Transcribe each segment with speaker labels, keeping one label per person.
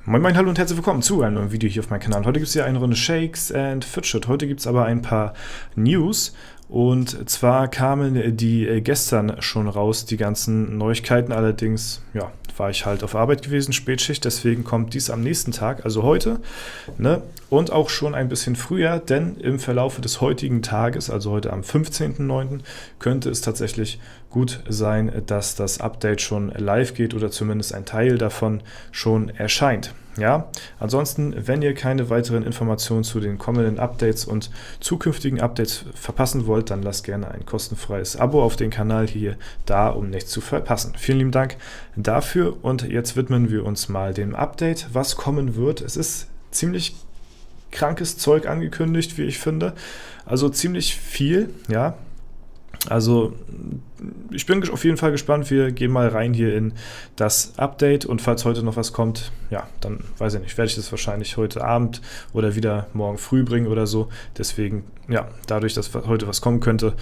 Speaker 1: Moin Moin, hallo und herzlich willkommen zu einem neuen Video hier auf meinem Kanal. Heute gibt es hier eine Runde Shakes and Fidget. Heute gibt es aber ein paar News. Und zwar kamen die gestern schon raus, die ganzen Neuigkeiten. Allerdings, ja, war ich halt auf Arbeit gewesen, Spätschicht. Deswegen kommt dies am nächsten Tag, also heute. Ne? Und auch schon ein bisschen früher, denn im Verlaufe des heutigen Tages, also heute am 15.09., könnte es tatsächlich gut sein, dass das Update schon live geht oder zumindest ein Teil davon schon erscheint. Ja, ansonsten, wenn ihr keine weiteren Informationen zu den kommenden Updates und zukünftigen Updates verpassen wollt, dann lasst gerne ein kostenfreies Abo auf den Kanal hier da, um nichts zu verpassen. Vielen lieben Dank dafür und jetzt widmen wir uns mal dem Update, was kommen wird. Es ist ziemlich krankes Zeug angekündigt, wie ich finde, also ziemlich viel, ja. Also ich bin auf jeden Fall gespannt, wir gehen mal rein hier in das Update und falls heute noch was kommt, ja, dann weiß ich nicht, werde ich das wahrscheinlich heute Abend oder wieder morgen früh bringen oder so. Deswegen, ja, dadurch, dass heute was kommen könnte,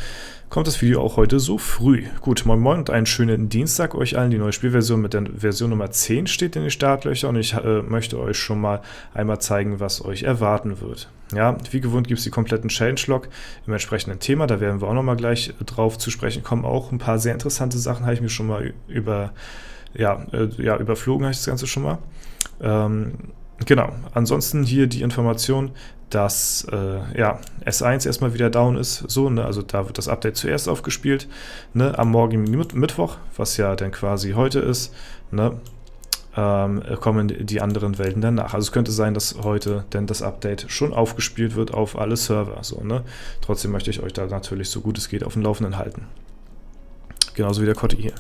Speaker 1: kommt das Video auch heute so früh. Gut, moin moin und einen schönen Dienstag euch allen. Die neue Spielversion mit der Version Nummer 10 steht in den Startlöchern und ich möchte euch schon mal einmal zeigen, was euch erwarten wird. Ja, wie gewohnt gibt es die kompletten Changelog im entsprechenden Thema, da werden wir auch nochmal gleich drauf zu sprechen kommen. Auch ein paar sehr interessante Sachen habe ich mir schon mal überflogen, habe ich das Ganze schon mal. Genau, ansonsten hier die Information, dass S1 erstmal wieder down ist, so, ne? Also da wird das Update zuerst aufgespielt, ne? Am morgigen Mittwoch, was ja dann quasi heute ist, ne? Kommen die anderen Welten danach. Also es könnte sein, dass heute denn das Update schon aufgespielt wird auf alle Server, so, ne? Trotzdem möchte ich euch da natürlich so gut es geht auf dem Laufenden halten. Genauso wie der Kotti hier.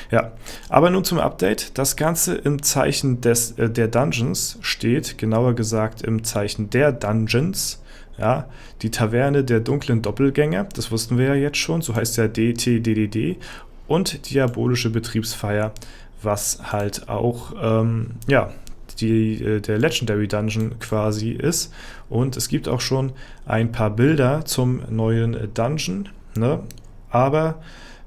Speaker 1: Ja, aber nun zum Update. Das Ganze im Zeichen der Dungeons steht, genauer gesagt im Zeichen der Dungeons. Ja, die Taverne der dunklen Doppelgänger, das wussten wir ja jetzt schon, so heißt ja DTDDD. Und diabolische Betriebsfeier, was halt auch, der Legendary Dungeon quasi ist. Und es gibt auch schon ein paar Bilder zum neuen Dungeon, ne? Aber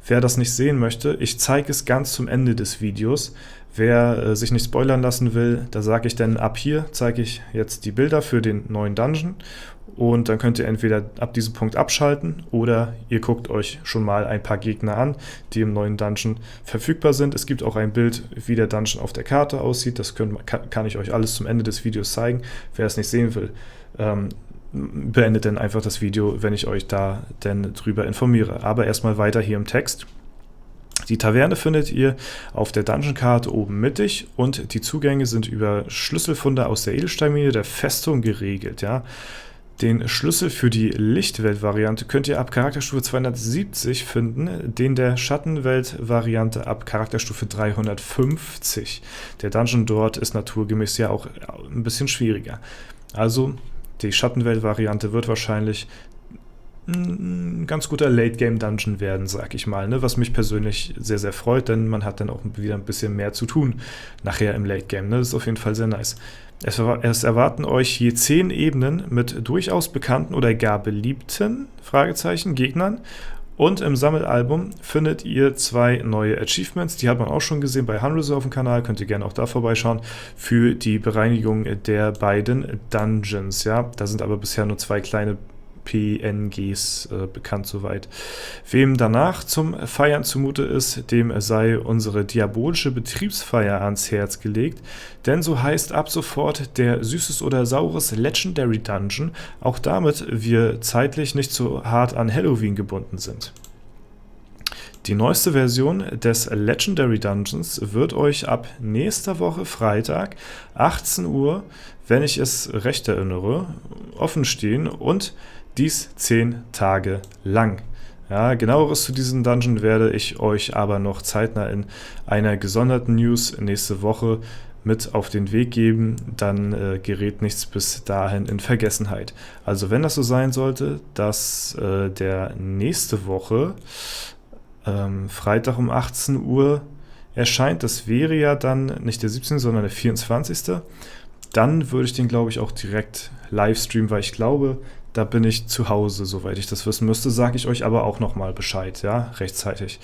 Speaker 1: wer das nicht sehen möchte, ich zeige es ganz zum Ende des Videos. Wer sich nicht spoilern lassen will, da sage ich dann, ab hier zeige ich jetzt die Bilder für den neuen Dungeon und dann könnt ihr entweder ab diesem Punkt abschalten oder ihr guckt euch schon mal ein paar Gegner an, die im neuen Dungeon verfügbar sind. Es gibt auch ein Bild, wie der Dungeon auf der Karte aussieht, das kann ich euch alles zum Ende des Videos zeigen. Wer es nicht sehen will, beendet dann einfach das Video, wenn ich euch da denn drüber informiere. Aber erstmal weiter hier im Text. Die Taverne findet ihr auf der Dungeon-Karte oben mittig und die Zugänge sind über Schlüsselfunde aus der Edelsteinmine der Festung geregelt. Ja? Den Schlüssel für die Lichtwelt-Variante könnt ihr ab Charakterstufe 270 finden, den der Schattenwelt-Variante ab Charakterstufe 350. Der Dungeon dort ist naturgemäß ja auch ein bisschen schwieriger. Also die Schattenwelt-Variante wird wahrscheinlich ein ganz guter Late-Game-Dungeon werden, sag ich mal, ne? Was mich persönlich sehr, sehr freut, denn man hat dann auch wieder ein bisschen mehr zu tun nachher im Late-Game. Ne? Das ist auf jeden Fall sehr nice. Es erwarten euch je 10 Ebenen mit durchaus bekannten oder gar beliebten Gegnern. Und im Sammelalbum findet ihr 2 neue Achievements, die hat man auch schon gesehen bei Hanrys auf dem Kanal, könnt ihr gerne auch da vorbeischauen, für die Bereinigung der beiden Dungeons. Ja? Da sind aber bisher nur 2 kleine PNGs bekannt soweit. Wem danach zum Feiern zumute ist, dem sei unsere diabolische Betriebsfeier ans Herz gelegt, denn so heißt ab sofort der Süßes oder Saures Legendary Dungeon, auch damit wir zeitlich nicht so hart an Halloween gebunden sind. Die neueste Version des Legendary Dungeons wird euch ab nächster Woche Freitag 18 Uhr, wenn ich es recht erinnere, offen stehen und dies 10 Tage lang. Ja, genaueres zu diesem Dungeon werde ich euch aber noch zeitnah in einer gesonderten News nächste Woche mit auf den Weg geben, dann gerät nichts bis dahin in Vergessenheit. Also wenn das so sein sollte, dass der nächste Woche Freitag um 18 Uhr erscheint, das wäre ja dann nicht der 17., sondern der 24., dann würde ich den, glaube ich, auch direkt live streamen, weil ich glaube, da bin ich zu Hause, soweit ich das wissen müsste, sage ich euch aber auch nochmal Bescheid, ja, rechtzeitig.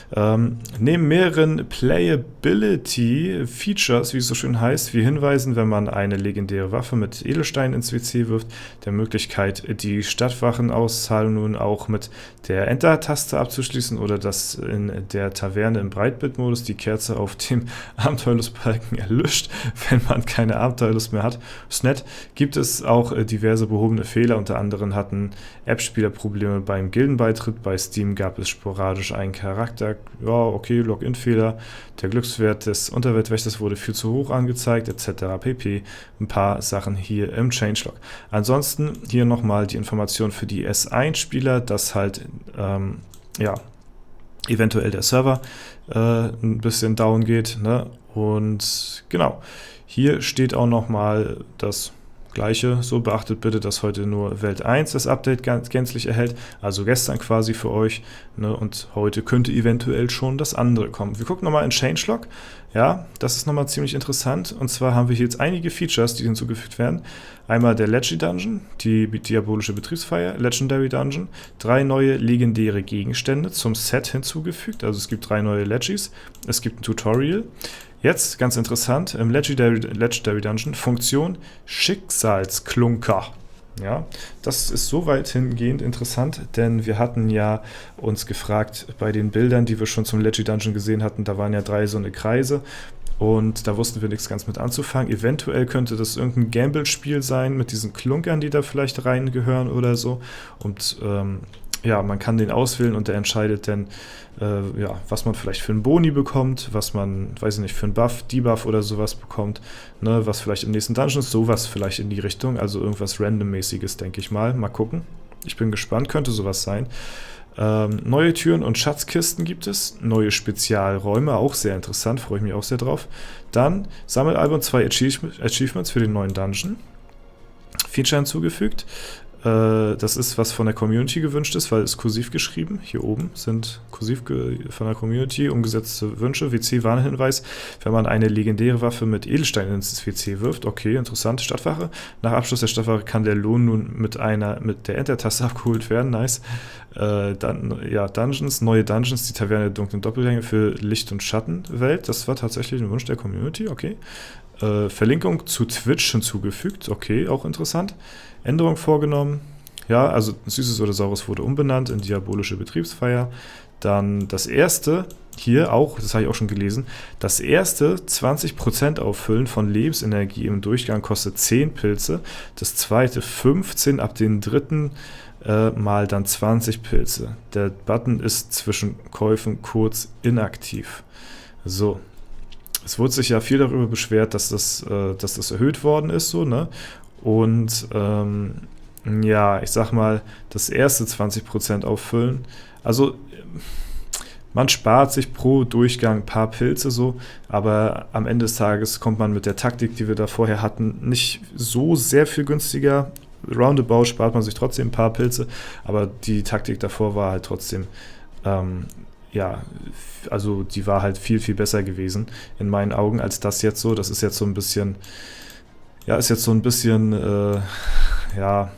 Speaker 1: Neben mehreren Playability-Features, wie es so schön heißt, wie Hinweisen, wenn man eine legendäre Waffe mit Edelstein ins WC wirft, der Möglichkeit, die Stadtwachenauszahlung nun auch mit der Enter-Taste abzuschließen oder dass in der Taverne im Breitbildmodus die Kerze auf dem Abenteuerlustbalken erlischt, wenn man keine Abenteuerlust mehr hat. Ist nett. Gibt es auch diverse behobene Fehler, unter anderem hatten App-Spieler Probleme beim Gildenbeitritt, bei Steam gab es sporadisch einen Charakter, ja, okay, Login-Fehler, der Glückswert des Unterweltwächters wurde viel zu hoch angezeigt, etc. pp. Ein paar Sachen hier im Changelog. Ansonsten hier nochmal die Information für die S1-Spieler, dass halt, ja, eventuell der Server ein bisschen down geht, ne? Und genau, hier steht auch nochmal das Gleiche, so beachtet bitte, dass heute nur Welt 1 das Update gänzlich erhält, also gestern quasi für euch, ne, und heute könnte eventuell schon das andere kommen. Wir gucken nochmal in Changelog, ja, das ist nochmal ziemlich interessant, und zwar haben wir hier jetzt einige Features, die hinzugefügt werden. Einmal der Legendary Dungeon, die diabolische Betriebsfeier, Legendary Dungeon, 3 neue legendäre Gegenstände zum Set hinzugefügt, also es gibt 3 neue Legis, es gibt ein Tutorial. Jetzt, ganz interessant, im Legendary Dungeon, Funktion Schicksalsklunker. Ja, das ist soweit hingehend interessant, denn wir hatten ja uns gefragt, bei den Bildern, die wir schon zum Legendary Dungeon gesehen hatten, da waren ja 3 so eine Kreise und da wussten wir nichts ganz mit anzufangen. Eventuell könnte das irgendein Gamble-Spiel sein mit diesen Klunkern, die da vielleicht reingehören oder so, und ja, man kann den auswählen und der entscheidet dann, ja, was man vielleicht für einen Boni bekommt, was man, weiß ich nicht, für einen Buff, Debuff oder sowas bekommt, ne, was vielleicht im nächsten Dungeon ist, sowas vielleicht in die Richtung, also irgendwas Randommäßiges, denke ich mal. Mal gucken. Ich bin gespannt, könnte sowas sein. Neue Türen und Schatzkisten gibt es, neue Spezialräume, auch sehr interessant, freue ich mich auch sehr drauf. Dann Sammelalbum, 2 Achievements für den neuen Dungeon. Feature hinzugefügt. Das ist, was von der Community gewünscht ist, weil es kursiv geschrieben. Hier oben sind kursiv von der Community umgesetzte Wünsche. WC-Warnhinweis, wenn man eine legendäre Waffe mit Edelstein ins WC wirft. Okay, interessant. Stadtwache. Nach Abschluss der Stadtwache kann der Lohn nun mit der Enter-Taste abgeholt werden. Nice. Dann, ja, Dungeons, neue Dungeons, die Taverne der dunklen Doppelgänge für Licht- und Schattenwelt. Das war tatsächlich ein Wunsch der Community. Okay. Verlinkung zu Twitch hinzugefügt. Okay, auch interessant. Änderung vorgenommen. Ja, also Süßes oder Saures wurde umbenannt in diabolische Betriebsfeier. Dann das erste, hier auch, das habe ich auch schon gelesen, das erste 20% Auffüllen von Lebensenergie im Durchgang kostet 10 Pilze. Das zweite 15, ab den dritten mal dann 20 Pilze. Der Button ist zwischen Käufen kurz inaktiv. So. Es wurde sich ja viel darüber beschwert, dass das erhöht worden ist, so, ne? Und ja, ich sag mal, das erste 20% auffüllen. Also man spart sich pro Durchgang ein paar Pilze so, aber am Ende des Tages kommt man mit der Taktik, die wir da vorher hatten, nicht so sehr viel günstiger. Roundabout spart man sich trotzdem ein paar Pilze, aber die Taktik davor war halt trotzdem, ja, also die war halt viel, viel besser gewesen in meinen Augen als das jetzt so. Das ist jetzt so ein bisschen, ja, ja,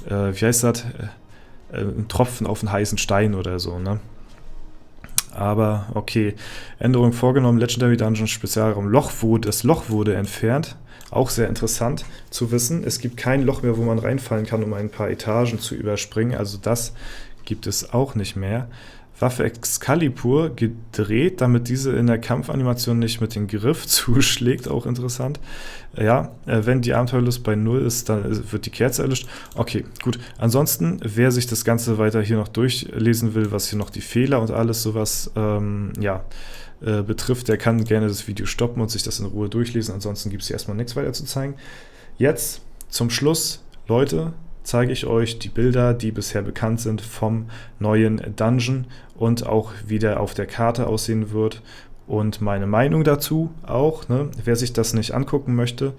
Speaker 1: wie heißt das? Ein Tropfen auf einen heißen Stein oder so, ne? Aber okay, Änderung vorgenommen, Legendary Dungeon Spezialraum das Loch wurde entfernt. Auch sehr interessant zu wissen. Es gibt kein Loch mehr, wo man reinfallen kann, um ein paar Etagen zu überspringen. Also das gibt es auch nicht mehr. Waffe Excalibur gedreht, damit diese in der Kampfanimation nicht mit dem Griff zuschlägt, auch interessant. Ja, wenn die Abenteuerlust bei 0 ist, dann wird die Kerze erlischt. Okay, gut. Ansonsten, wer sich das Ganze weiter hier noch durchlesen will, was hier noch die Fehler und alles sowas betrifft, der kann gerne das Video stoppen und sich das in Ruhe durchlesen. Ansonsten gibt es hier erstmal nichts weiter zu zeigen. Jetzt zum Schluss, Leute, zeige ich euch die Bilder, die bisher bekannt sind vom neuen Dungeon und auch wie der auf der Karte aussehen wird und meine Meinung dazu auch, ne? Wer sich das nicht angucken möchte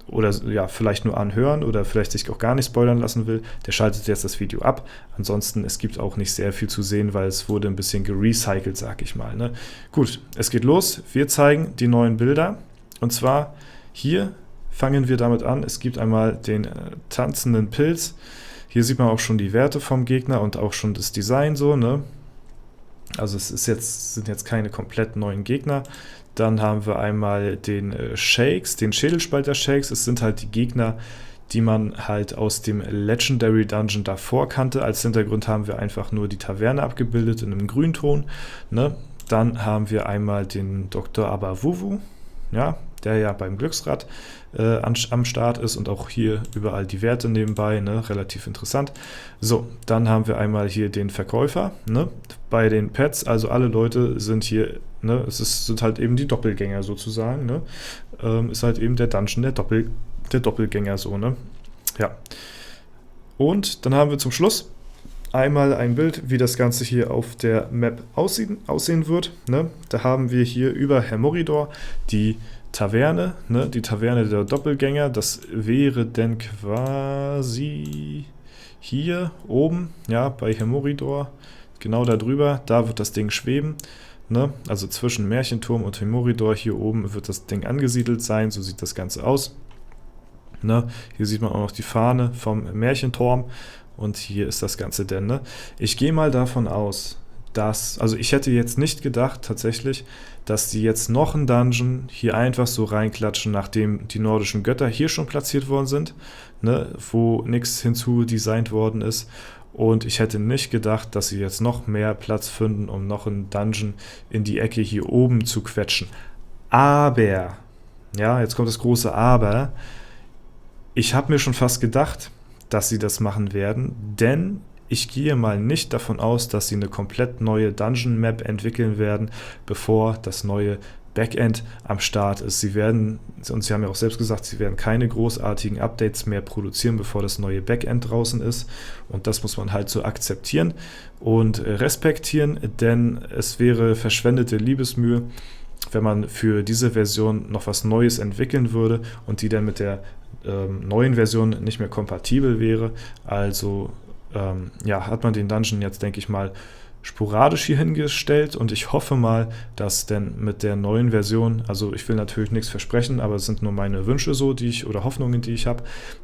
Speaker 1: oder ja, vielleicht nur anhören oder vielleicht sich auch gar nicht spoilern lassen will, der schaltet jetzt das Video ab. Ansonsten, es gibt auch nicht sehr viel zu sehen, weil es wurde ein bisschen gerecycelt, sag ich mal, ne? Gut, es geht los. Wir zeigen die neuen Bilder und zwar hier fangen wir damit an. Es gibt einmal den tanzenden Pilz. Hier sieht man auch schon die Werte vom Gegner und auch schon das Design so, ne? Also es sind jetzt keine komplett neuen Gegner. Dann haben wir einmal den Shakes, den Schädelspalter Shakes. Es sind halt die Gegner, die man halt aus dem Legendary Dungeon davor kannte. Als Hintergrund haben wir einfach nur die Taverne abgebildet in einem Grünton. Ne? Dann haben wir einmal den Dr. Abawuwu, ja, der ja beim Glücksrad am Start ist und auch hier überall die Werte nebenbei, ne? Relativ interessant. So, dann haben wir einmal hier den Verkäufer, ne? Bei den Pets, also alle Leute sind hier, ne? Sind halt eben die Doppelgänger sozusagen, ne? Ist halt eben der Dungeon der Doppelgänger so, ne? Ja. Und dann haben wir zum Schluss einmal ein Bild, wie das Ganze hier auf der Map aussehen wird, ne? Da haben wir hier über Hermoridor die Taverne, ne? Die Taverne der Doppelgänger, das wäre dann quasi hier oben, ja, bei Hermoridor, genau da drüber, da wird das Ding schweben, ne? Also zwischen Märchenturm und Hermoridor, hier oben wird das Ding angesiedelt sein, so sieht das Ganze aus. Ne? Hier sieht man auch noch die Fahne vom Märchenturm und hier ist das Ganze denn. Ne? Ich gehe mal davon aus, also ich hätte jetzt nicht gedacht tatsächlich, dass die jetzt noch einen Dungeon hier einfach so reinklatschen, nachdem die nordischen Götter hier schon platziert worden sind, ne? Wo nichts hinzudesignt worden ist. Und ich hätte nicht gedacht, dass sie jetzt noch mehr Platz finden, um noch einen Dungeon in die Ecke hier oben zu quetschen. Aber, ja, jetzt kommt das große Aber, ich habe mir schon fast gedacht, dass sie das machen werden, denn ich gehe mal nicht davon aus, dass sie eine komplett neue Dungeon-Map entwickeln werden, bevor das neue Backend am Start ist. Sie haben ja auch selbst gesagt, sie werden keine großartigen Updates mehr produzieren, bevor das neue Backend draußen ist. Und das muss man halt so akzeptieren und respektieren, denn es wäre verschwendete Liebesmühe, wenn man für diese Version noch was Neues entwickeln würde und die dann mit der neuen Version nicht mehr kompatibel wäre. Also ja, hat man den Dungeon jetzt, denke ich mal, sporadisch hier hingestellt und ich hoffe mal, dass denn mit der neuen Version, also ich will natürlich nichts versprechen, aber es sind nur meine Wünsche so, oder Hoffnungen, die ich habe,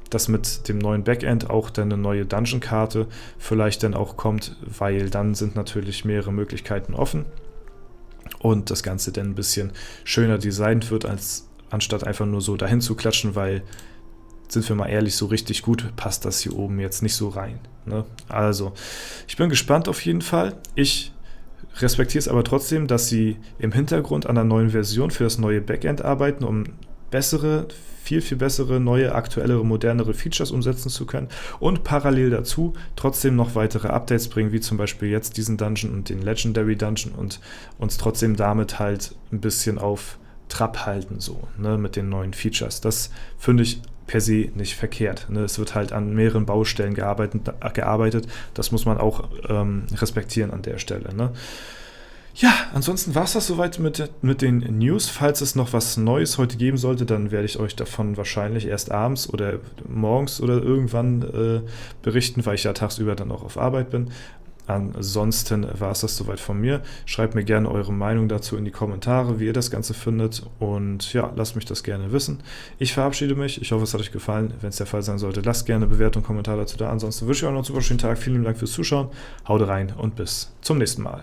Speaker 1: dass mit dem neuen Backend auch dann eine neue Dungeon-Karte vielleicht dann auch kommt, weil dann sind natürlich mehrere Möglichkeiten offen und das Ganze dann ein bisschen schöner designt wird, anstatt einfach nur so dahin zu klatschen, weil, sind wir mal ehrlich, so richtig gut passt das hier oben jetzt nicht so rein. Ne? Also, ich bin gespannt auf jeden Fall. Ich respektiere es aber trotzdem, dass sie im Hintergrund an einer neuen Version für das neue Backend arbeiten, um bessere, viel bessere, neue, aktuellere, modernere Features umsetzen zu können und parallel dazu trotzdem noch weitere Updates bringen, wie zum Beispiel jetzt diesen Dungeon und den Legendary Dungeon und uns trotzdem damit halt ein bisschen auf Trab halten, so, ne, mit den neuen Features. Das finde ich per se nicht verkehrt. Ne? Es wird halt an mehreren Baustellen gearbeitet. Das muss man auch respektieren an der Stelle. Ne? Ja, ansonsten war es das soweit mit den News. Falls es noch was Neues heute geben sollte, dann werde ich euch davon wahrscheinlich erst abends oder morgens oder irgendwann berichten, weil ich ja tagsüber dann auch auf Arbeit bin. Ansonsten war es das soweit von mir. Schreibt mir gerne eure Meinung dazu in die Kommentare, wie ihr das Ganze findet. Und ja, lasst mich das gerne wissen. Ich verabschiede mich. Ich hoffe, es hat euch gefallen. Wenn es der Fall sein sollte, lasst gerne Bewertung und Kommentar dazu da. Ansonsten wünsche ich euch noch einen super schönen Tag. Vielen Dank fürs Zuschauen. Haut rein und bis zum nächsten Mal.